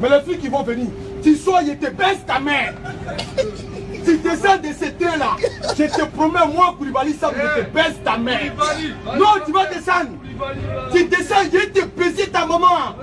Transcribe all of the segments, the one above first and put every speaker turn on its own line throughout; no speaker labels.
Mais les filles qui vont venir, tu sois, je te baisse ta mère. Tu descends de ce train-là, je te promets, moi, Koulibaly Sam, je te baisse ta mère. Non, tu vas descendre. Tu descends, je te baiser ta maman.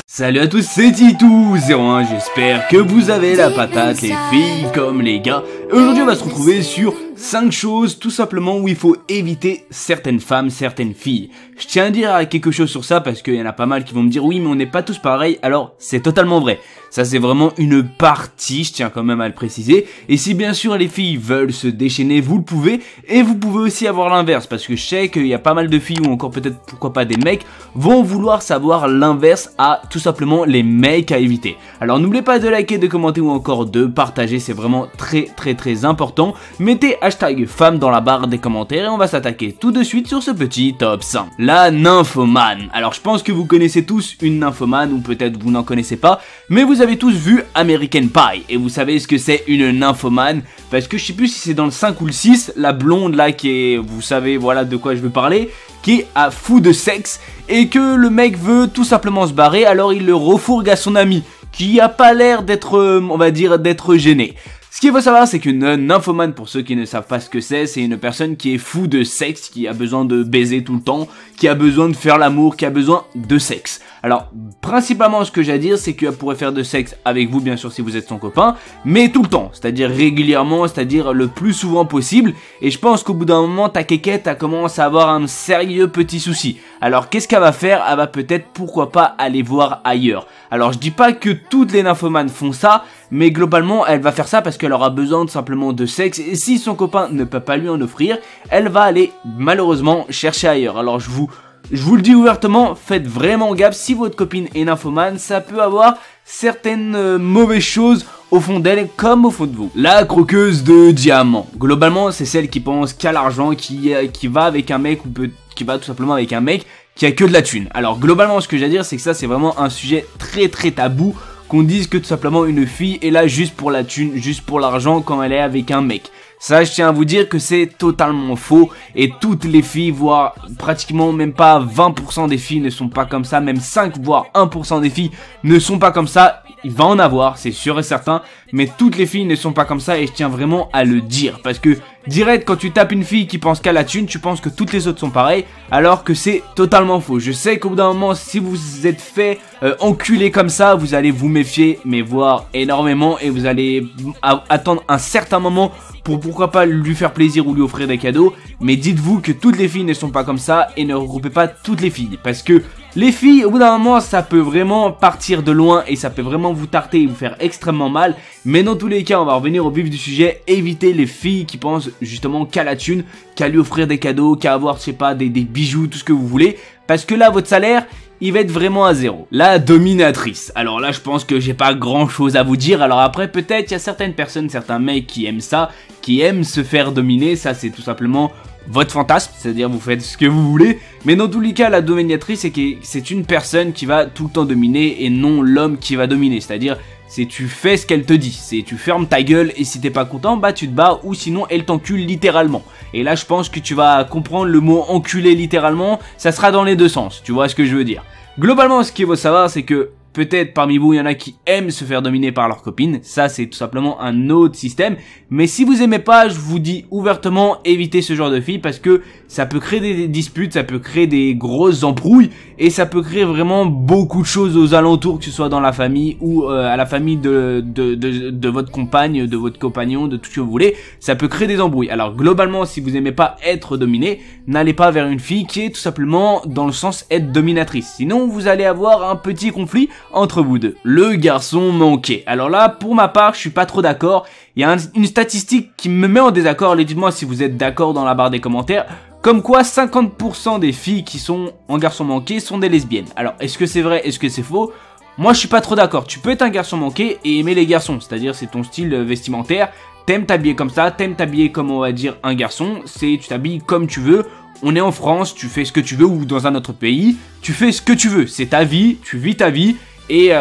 Salut à tous, c'est Titou01, j'espère que vous avez la patate, les filles comme les gars. Aujourd'hui on va se retrouver sur 5 choses tout simplement où il faut éviter certaines femmes, certaines filles. Je tiens à dire quelque chose sur ça parce qu'il y en a pas mal qui vont me dire oui mais on n'est pas tous pareils, alors c'est totalement vrai. Ça c'est vraiment une partie, je tiens quand même à le préciser. Et si bien sûr les filles veulent se déchaîner, vous le pouvez. Et vous pouvez aussi avoir l'inverse parce que je sais qu'il y a pas mal de filles ou encore peut-être pourquoi pas des mecs vont vouloir savoir l'inverse à tout simplement les mecs à éviter. Alors n'oubliez pas de liker, de commenter ou encore de partager, c'est vraiment très important. Mettez hashtag femme dans la barre des commentaires et on va s'attaquer tout de suite sur ce petit top 5. La nymphomane. Alors je pense que vous connaissez tous une nymphomane ou peut-être vous n'en connaissez pas, mais vous avez tous vu American Pie et vous savez ce que c'est une nymphomane parce que je sais plus si c'est dans le 5 ou le 6, la blonde là qui est, vous savez voilà de quoi je veux parler, qui est à fou de sexe et que le mec veut tout simplement se barrer, alors il le refourgue à son ami qui a pas l'air d'être, on va dire, d'être gêné. Ce qu'il faut savoir, c'est qu'une nymphomane, pour ceux qui ne savent pas ce que c'est une personne qui est fou de sexe, qui a besoin de baiser tout le temps, qui a besoin de faire l'amour, qui a besoin de sexe. Alors, principalement, ce que j'ai à dire, c'est qu'elle pourrait faire de sexe avec vous, bien sûr, si vous êtes son copain, mais tout le temps, c'est-à-dire régulièrement, c'est-à-dire le plus souvent possible. Et je pense qu'au bout d'un moment, ta quéquette, elle commence à avoir un sérieux petit souci. Alors, qu'est-ce qu'elle va faire? Elle va peut-être, pourquoi pas, aller voir ailleurs. Alors, je dis pas que toutes les nymphomanes font ça, mais globalement, elle va faire ça parce qu'elle aura besoin tout simplement de sexe. Et si son copain ne peut pas lui en offrir, elle va aller, malheureusement, chercher ailleurs. Alors, je vous le dis ouvertement, faites vraiment gaffe, si votre copine est nymphomane, ça peut avoir certaines mauvaises choses au fond d'elle comme au fond de vous. La croqueuse de diamants. Globalement, c'est celle qui pense qu'à l'argent, qui va avec un mec ou qui va tout simplement avec un mec qui a que de la thune. Alors globalement, ce que j'ai à dire, c'est que ça, c'est vraiment un sujet très tabou, qu'on dise que tout simplement une fille est là juste pour la thune, juste pour l'argent quand elle est avec un mec. Ça, je tiens à vous dire que c'est totalement faux et toutes les filles, voire pratiquement même pas 20% des filles ne sont pas comme ça, même 5 voire 1% des filles ne sont pas comme ça. Il va en avoir, c'est sûr et certain, mais toutes les filles ne sont pas comme ça et je tiens vraiment à le dire parce que direct quand tu tapes une fille qui pense qu'à la thune, tu penses que toutes les autres sont pareilles alors que c'est totalement faux. Je sais qu'au bout d'un moment, si vous êtes fait enculer comme ça, vous allez vous méfier, mais voire énormément et vous allez attendre un certain moment pour pourquoi pas lui faire plaisir ou lui offrir des cadeaux, mais dites-vous que toutes les filles ne sont pas comme ça et ne regroupez pas toutes les filles parce que les filles, au bout d'un moment, ça peut vraiment partir de loin et ça peut vraiment vous tarter et vous faire extrêmement mal. Mais dans tous les cas, on va revenir au vif du sujet. Évitez les filles qui pensent justement qu'à la thune, qu'à lui offrir des cadeaux, qu'à avoir, je sais pas, des bijoux, tout ce que vous voulez. Parce que là, votre salaire, il va être vraiment à zéro. La dominatrice. Alors là, je pense que j'ai pas grand chose à vous dire. Alors après, peut-être, il y a certaines personnes, certains mecs qui aiment ça, qui aiment se faire dominer. Ça, c'est tout simplement votre fantasme, c'est-à-dire vous faites ce que vous voulez, mais dans tous les cas la dominatrice c'est une personne qui va tout le temps dominer et non l'homme qui va dominer, c'est-à-dire c'est tu fais ce qu'elle te dit, c'est tu fermes ta gueule et si t'es pas content bah tu te bats ou sinon elle t'encule littéralement. Et là je pense que tu vas comprendre le mot enculer littéralement, ça sera dans les deux sens, tu vois ce que je veux dire. Globalement ce qu'il faut savoir c'est que peut-être parmi vous, il y en a qui aiment se faire dominer par leur copine. Ça, c'est tout simplement un autre système. Mais si vous aimez pas, je vous dis ouvertement, évitez ce genre de filles parce que ça peut créer des disputes, ça peut créer des grosses embrouilles et ça peut créer vraiment beaucoup de choses aux alentours, que ce soit dans la famille ou à la famille de votre compagne, de votre compagnon, de tout ce que vous voulez. Ça peut créer des embrouilles. Alors globalement, si vous aimez pas être dominé, n'allez pas vers une fille qui est tout simplement dans le sens être dominatrice. Sinon, vous allez avoir un petit conflit entre vous deux. Le garçon manqué. Alors là, pour ma part, je suis pas trop d'accord. Il y a une statistique qui me met en désaccord. Dites-moi si vous êtes d'accord dans la barre des commentaires. Comme quoi 50% des filles qui sont en garçon manqué sont des lesbiennes. Alors, est-ce que c'est vrai? Est-ce que c'est faux? Moi, je suis pas trop d'accord. Tu peux être un garçon manqué et aimer les garçons. C'est-à-dire, c'est ton style vestimentaire. T'aimes t'habiller comme ça. T'aimes t'habiller comme, on va dire, un garçon. Tu t'habilles comme tu veux. On est en France, tu fais ce que tu veux ou dans un autre pays. Tu fais ce que tu veux. C'est ta vie, tu vis ta vie. Et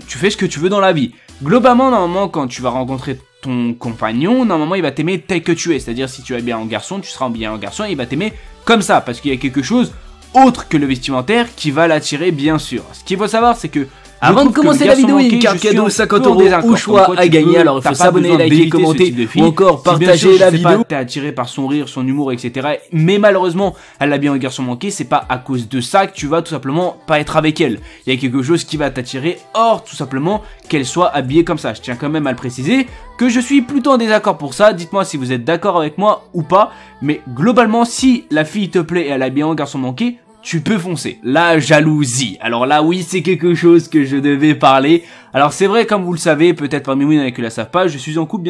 tu fais ce que tu veux dans la vie. Globalement, normalement, quand tu vas rencontrer ton compagnon, normalement, il va t'aimer tel que tu es. C'est-à-dire, si tu es bien en garçon, tu seras bien en garçon et il va t'aimer comme ça. Parce qu'il y a quelque chose autre que le vestimentaire qui va l'attirer, bien sûr. Ce qu'il faut savoir, c'est que Avant de commencer la vidéo, une carte cadeau 50 € au choix à gagner. Alors il faut s'abonner, liker, commenter ou encore partager la vidéo. T'es attiré par son rire, son humour, etc. Mais malheureusement, elle a bien un garçon manqué. C'est pas à cause de ça que tu vas tout simplement pas être avec elle. Il y a quelque chose qui va t'attirer, or tout simplement qu'elle soit habillée comme ça. Je tiens quand même à le préciser que je suis plutôt en désaccord pour ça. Dites-moi si vous êtes d'accord avec moi ou pas. Mais globalement, si la fille te plaît et elle a bien un garçon manqué, tu peux foncer. La jalousie. Alors là, oui, c'est quelque chose que je devais parler. Alors c'est vrai, comme vous le savez, peut-être parmi vous, il y en a qui ne la savent pas, je suis en couple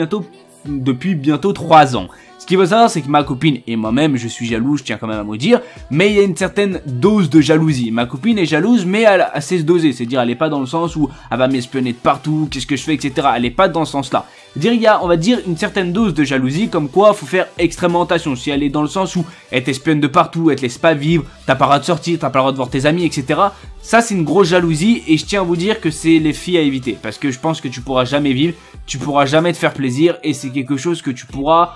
depuis bientôt 3 ans. Ce qu'il faut savoir, c'est que ma copine et moi-même, je suis jaloux, je tiens quand même à me dire, mais il y a une certaine dose de jalousie. Ma copine est jalouse, mais elle sait se doser. C'est-à-dire, elle n'est pas dans le sens où elle va m'espionner de partout, qu'est-ce que je fais, etc. Elle n'est pas dans ce sens-là. Il y a, on va dire, une certaine dose de jalousie, comme quoi, faut faire extrêmement attention. Si elle est dans le sens où elle t'espionne de partout, elle te laisse pas vivre, t'as pas le droit de sortir, t'as pas le droit de voir tes amis, etc. Ça, c'est une grosse jalousie, et je tiens à vous dire que c'est les filles à éviter. Parce que je pense que tu pourras jamais vivre, tu pourras jamais te faire plaisir, et c'est quelque chose que tu pourras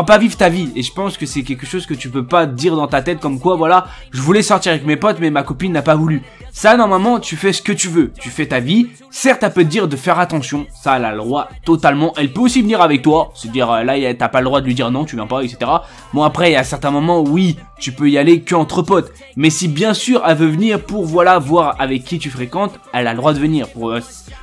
pas vivre ta vie, et je pense que c'est quelque chose que tu peux pas dire dans ta tête comme quoi, voilà, je voulais sortir avec mes potes mais ma copine n'a pas voulu. Ça, normalement, tu fais ce que tu veux, tu fais ta vie. Certes, elle peut te dire de faire attention, ça elle a le droit totalement. Elle peut aussi venir avec toi, c'est dire là t'as pas le droit de lui dire non, tu viens pas, etc. Bon, après il y a certains moments, oui, tu peux y aller qu'entre potes, mais si bien sûr elle veut venir pour, voilà, voir avec qui tu fréquentes, elle a le droit de venir. Pour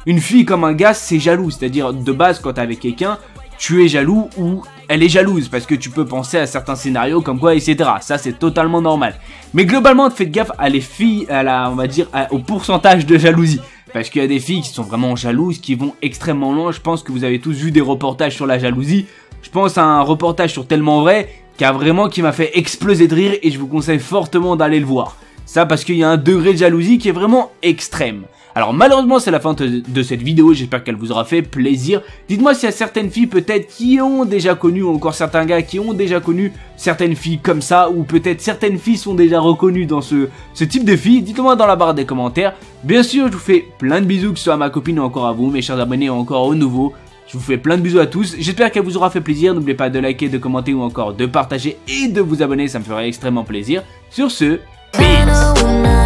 une fille comme un gars, c'est jaloux, c'est-à-dire de base quand t'es avec quelqu'un, tu es jaloux ou elle est jalouse parce que tu peux penser à certains scénarios comme quoi, etc. Ça, c'est totalement normal. Mais globalement, faites gaffe à les filles, on va dire, au pourcentage de jalousie. Parce qu'il y a des filles qui sont vraiment jalouses, qui vont extrêmement loin. Je pense que vous avez tous vu des reportages sur la jalousie. Je pense à un reportage sur Tellement Vrai qui m'a fait exploser de rire et je vous conseille fortement d'aller le voir. Ça parce qu'il y a un degré de jalousie qui est vraiment extrême. Alors malheureusement c'est la fin de cette vidéo, j'espère qu'elle vous aura fait plaisir. Dites-moi s'il y a certaines filles peut-être qui ont déjà connu, ou encore certains gars qui ont déjà connu certaines filles comme ça, ou peut-être certaines filles sont déjà reconnues dans ce type de filles. Dites-moi dans la barre des commentaires. Bien sûr, je vous fais plein de bisous, que ce soit à ma copine ou encore à vous, mes chers abonnés ou encore aux nouveaux. Je vous fais plein de bisous à tous, j'espère qu'elle vous aura fait plaisir. N'oubliez pas de liker, de commenter ou encore de partager et de vous abonner, ça me ferait extrêmement plaisir. Sur ce, peace.